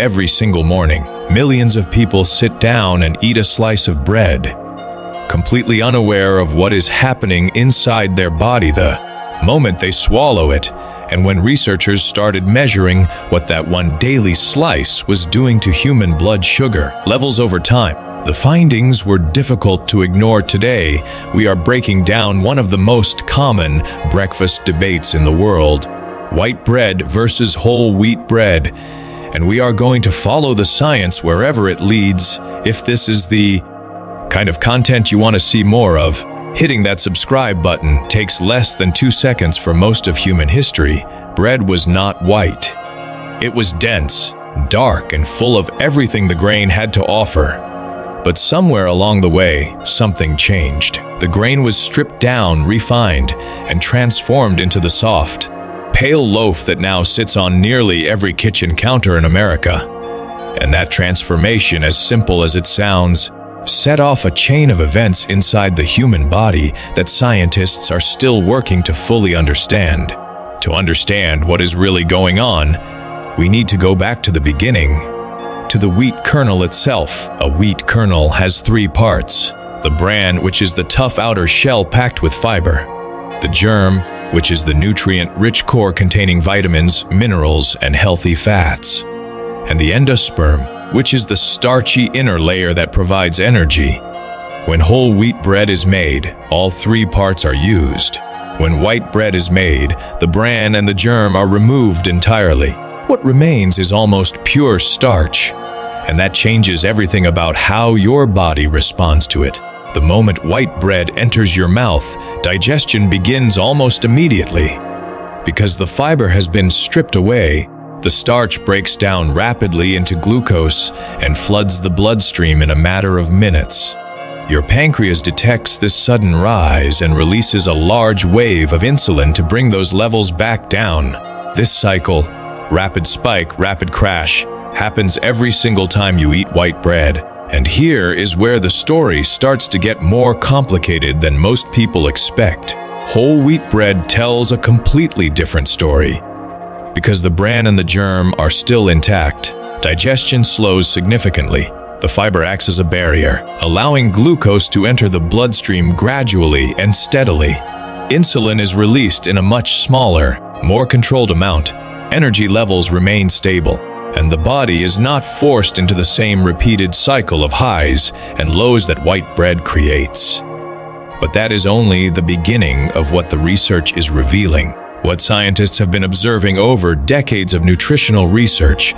every single morning, millions of people sit down and eat a slice of bread, completely unaware of what is happening inside their body the moment they swallow it. And when researchers started measuring what that one daily slice was doing to human blood sugar levels over time, the findings were difficult to ignore. Today, we are breaking down one of the most common breakfast debates in the world: white bread versus whole wheat bread. And we are going to follow the science wherever it leads. If this is the kind of content you want to see more of, hitting that subscribe button takes less than 2 seconds. For most of human history, bread was not white. It was dense, dark, and full of everything the grain had to offer. But somewhere along the way, something changed. The grain was stripped down, refined, and transformed into the soft, pale loaf that now sits on nearly every kitchen counter in America. And that transformation, as simple as it sounds, set off a chain of events inside the human body that scientists are still working to fully understand. To understand what is really going on, we need to go back to the beginning, to the wheat kernel itself. A wheat kernel has 3 parts: the bran, which is the tough outer shell packed with fiber; the germ, which is the nutrient-rich core containing vitamins, minerals, and healthy fats; and the endosperm, which is the starchy inner layer that provides energy. When whole wheat bread is made, all 3 parts are used. When white bread is made, the bran and the germ are removed entirely. What remains is almost pure starch, and that changes everything about how your body responds to it. The moment white bread enters your mouth, digestion begins almost immediately. Because the fiber has been stripped away, the starch breaks down rapidly into glucose and floods the bloodstream in a matter of minutes. Your pancreas detects this sudden rise and releases a large wave of insulin to bring those levels back down. This cycle, rapid spike, rapid crash, happens every single time you eat white bread. And here is where the story starts to get more complicated than most people expect. Whole wheat bread tells a completely different story. Because the bran and the germ are still intact, digestion slows significantly. The fiber acts as a barrier, allowing glucose to enter the bloodstream gradually and steadily. Insulin is released in a much smaller, more controlled amount. Energy levels remain stable, and the body is not forced into the same repeated cycle of highs and lows that white bread creates. But that is only the beginning of what the research is revealing. What scientists have been observing over decades of nutritional research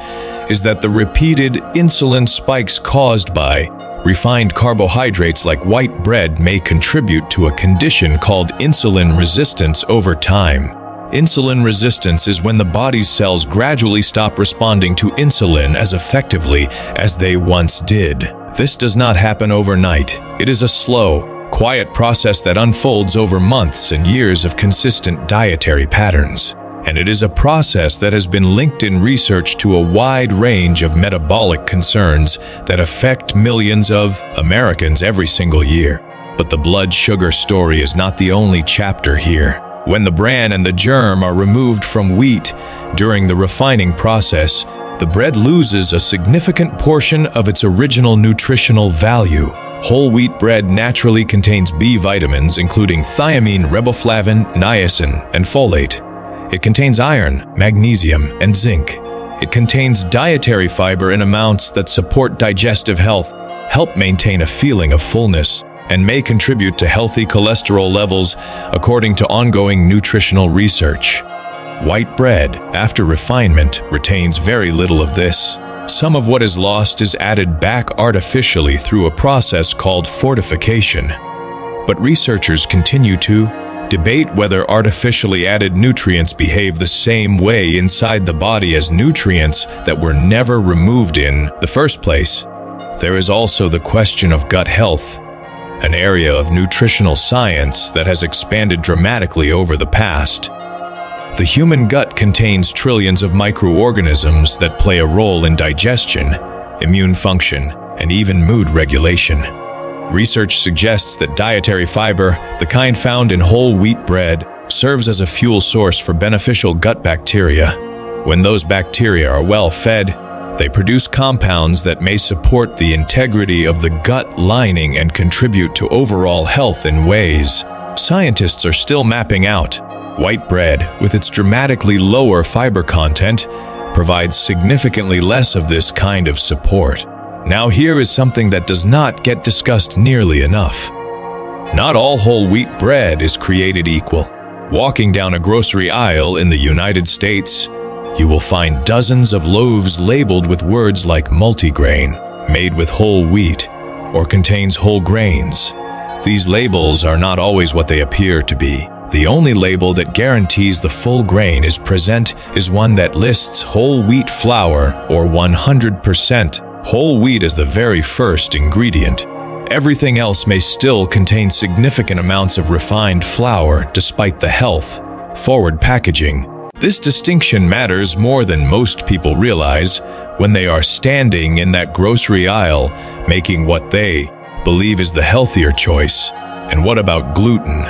is that the repeated insulin spikes caused by refined carbohydrates like white bread may contribute to a condition called insulin resistance over time. Insulin resistance is when the body's cells gradually stop responding to insulin as effectively as they once did. This does not happen overnight. It is a slow, quiet process that unfolds over months and years of consistent dietary patterns. And it is a process that has been linked in research to a wide range of metabolic concerns that affect millions of Americans every single year. But the blood sugar story is not the only chapter here. When the bran and the germ are removed from wheat during the refining process, the bread loses a significant portion of its original nutritional value. Whole wheat bread naturally contains B vitamins, including thiamine, riboflavin, niacin, and folate. It contains iron, magnesium, and zinc. It contains dietary fiber in amounts that support digestive health, help maintain a feeling of fullness, and may contribute to healthy cholesterol levels, according to ongoing nutritional research. White bread, after refinement, retains very little of this. Some of what is lost is added back artificially through a process called fortification. But researchers continue to debate whether artificially added nutrients behave the same way inside the body as nutrients that were never removed in the first place. There is also the question of gut health, an area of nutritional science that has expanded dramatically over the past. The human gut contains trillions of microorganisms that play a role in digestion, immune function, and even mood regulation. Research suggests that dietary fiber, the kind found in whole wheat bread, serves as a fuel source for beneficial gut bacteria. When those bacteria are well fed, They produce compounds that may support the integrity of the gut lining and contribute to overall health in ways scientists are still mapping out. White bread, with its dramatically lower fiber content, provides significantly less of this kind of support. Now here is something that does not get discussed nearly enough. Not all whole wheat bread is created equal. Walking down a grocery aisle in the United States, you will find dozens of loaves labeled with words like multigrain, made with whole wheat, or contains whole grains. These labels are not always what they appear to be. The only label that guarantees the full grain is present is one that lists whole wheat flour or 100% whole wheat as the very first ingredient. Everything else may still contain significant amounts of refined flour despite the health-forward packaging. This distinction matters more than most people realize when they are standing in that grocery aisle making what they believe is the healthier choice. And what about gluten?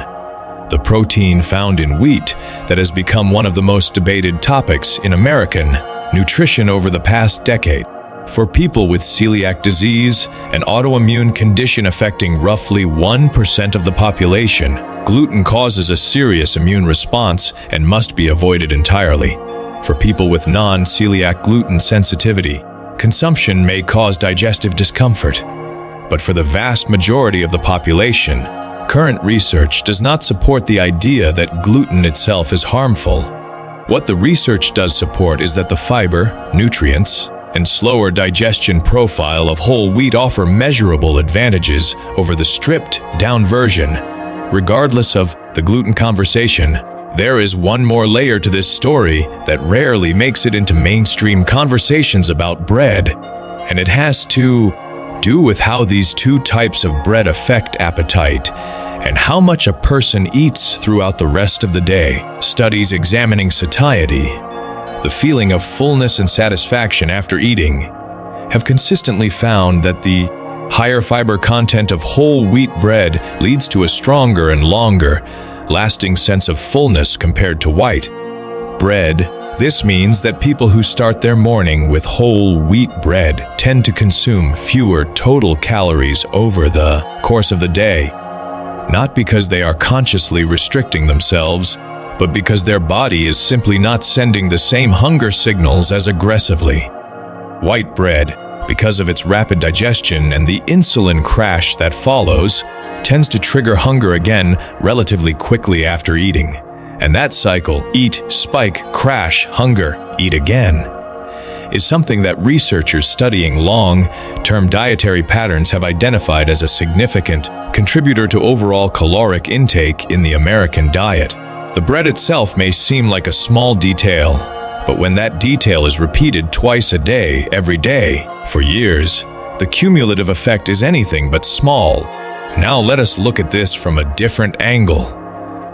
The protein found in wheat that has become one of the most debated topics in American nutrition over the past decade. For people with celiac disease, an autoimmune condition affecting roughly 1% of the population, gluten causes a serious immune response and must be avoided entirely. For people with non-celiac gluten sensitivity, consumption may cause digestive discomfort. But for the vast majority of the population, current research does not support the idea that gluten itself is harmful. What the research does support is that the fiber, nutrients, and slower digestion profile of whole wheat offer measurable advantages over the stripped-down version. Regardless of the gluten conversation, there is one more layer to this story that rarely makes it into mainstream conversations about bread, and it has to do with how these two types of bread affect appetite and how much a person eats throughout the rest of the day. Studies examining satiety, the feeling of fullness and satisfaction after eating, have consistently found that the higher fiber content of whole wheat bread leads to a stronger and longer lasting sense of fullness compared to white bread. This means that people who start their morning with whole wheat bread tend to consume fewer total calories over the course of the day, not because they are consciously restricting themselves, but because their body is simply not sending the same hunger signals as aggressively. White bread, because of its rapid digestion and the insulin crash that follows, tends to trigger hunger again relatively quickly after eating. And that cycle, eat, spike, crash, hunger, eat again, is something that researchers studying long-term dietary patterns have identified as a significant contributor to overall caloric intake in the American diet. The bread itself may seem like a small detail, but when that detail is repeated twice a day, every day, for years, the cumulative effect is anything but small. Now let us look at this from a different angle,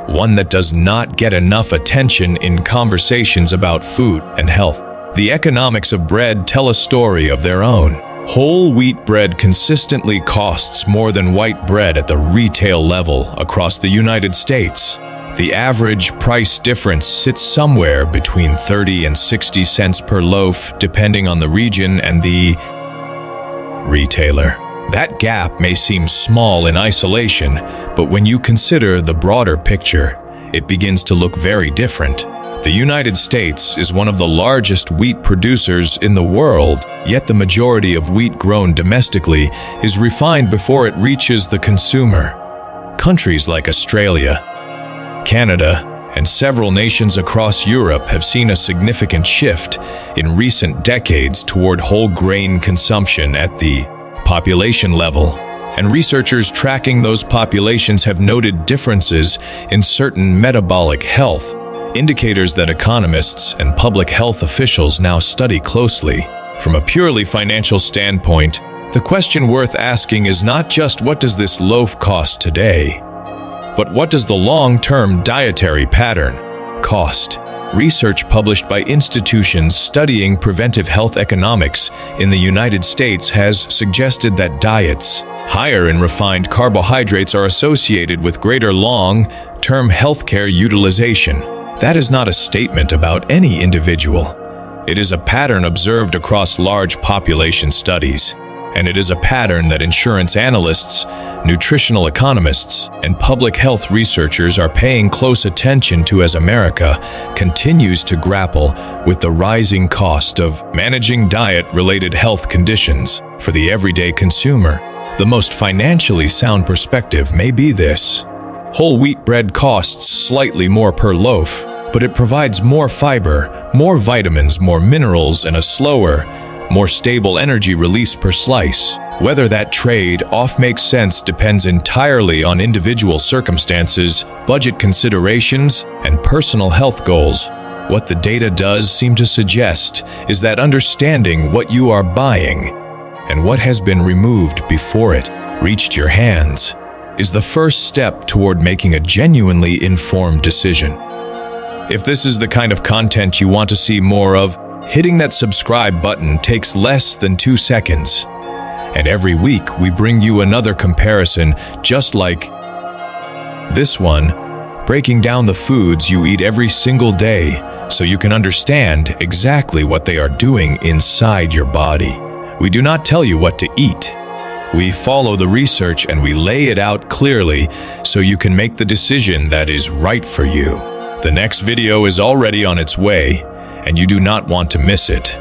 one that does not get enough attention in conversations about food and health. The economics of bread tell a story of their own. Whole wheat bread consistently costs more than white bread at the retail level across the United States. The average price difference sits somewhere between 30 and 60 cents per loaf, depending on the region and the retailer. That gap may seem small in isolation, but when you consider the broader picture, it begins to look very different. The United States is one of the largest wheat producers in the world, yet the majority of wheat grown domestically is refined before it reaches the consumer. Countries like Australia, Canada, and several nations across Europe have seen a significant shift in recent decades toward whole grain consumption at the population level, and researchers tracking those populations have noted differences in certain metabolic health indicators that economists and public health officials now study closely. From a purely financial standpoint, the question worth asking is not just what does this loaf cost today, but what does the long-term dietary pattern cost? Research published by institutions studying preventive health economics in the United States has suggested that diets higher in refined carbohydrates are associated with greater long-term healthcare utilization. That is not a statement about any individual. It is a pattern observed across large population studies, and it is a pattern that insurance analysts, nutritional economists, and public health researchers are paying close attention to as America continues to grapple with the rising cost of managing diet-related health conditions. For the everyday consumer, the most financially sound perspective may be this. Whole wheat bread costs slightly more per loaf, but it provides more fiber, more vitamins, more minerals, and a slower, more stable energy release per slice. Whether that trade-off makes sense depends entirely on individual circumstances, budget considerations, and personal health goals. What the data does seem to suggest is that understanding what you are buying and what has been removed before it reached your hands is the first step toward making a genuinely informed decision. If this is the kind of content you want to see more of, hitting that subscribe button takes less than 2 seconds. And every week we bring you another comparison just like this one, breaking down the foods you eat every single day so you can understand exactly what they are doing inside your body. We do not tell you what to eat. We follow the research and we lay it out clearly so you can make the decision that is right for you. The next video is already on its way, and you do not want to miss it.